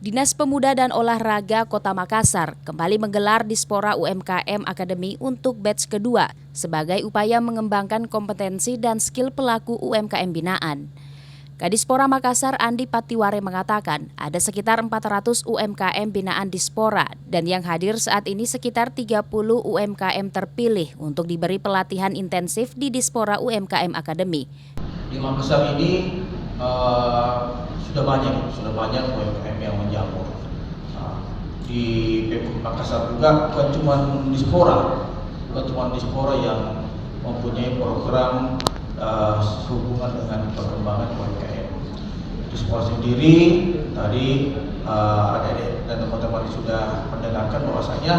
Dinas Pemuda dan Olahraga Kota Makassar kembali menggelar Dispora UMKM Academy untuk batch kedua sebagai upaya mengembangkan kompetensi dan skill pelaku UMKM binaan. Kadispora Makassar Andi Patiware mengatakan ada sekitar 400 UMKM binaan Dispora dan yang hadir saat ini sekitar 30 UMKM terpilih untuk diberi pelatihan intensif di Dispora UMKM Academy. Di Makassar ini sudah banyak UMKM yang menjamur. Di Pemkot Makassar juga bukan cuma Dispora yang mempunyai program sehubungan dengan perkembangan UMKM. Dispora sendiri tadi adik-adik dan teman-teman sudah mendengarkan bahwasanya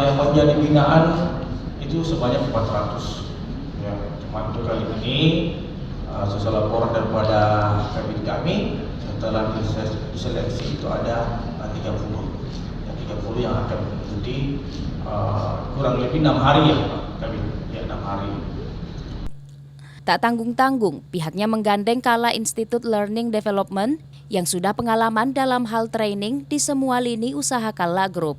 yang menjadi binaan itu sebanyak 400. Ya, cuma untuk kali ini sesuai laporan daripada kabin kami setelah diseleksi itu ada 30 yang akan mengikuti kurang lebih 6 hari ya Pak Kabin, ya 6 hari. Tak tanggung-tanggung, pihaknya menggandeng Kala Institute Learning Development yang sudah pengalaman dalam hal training di semua lini usaha Kala Group.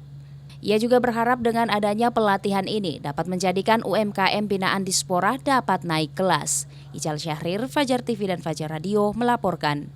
Ia juga berharap dengan adanya pelatihan ini dapat menjadikan UMKM binaan Dispora dapat naik kelas. Ical Syahrir, Fajar TV dan Fajar Radio melaporkan.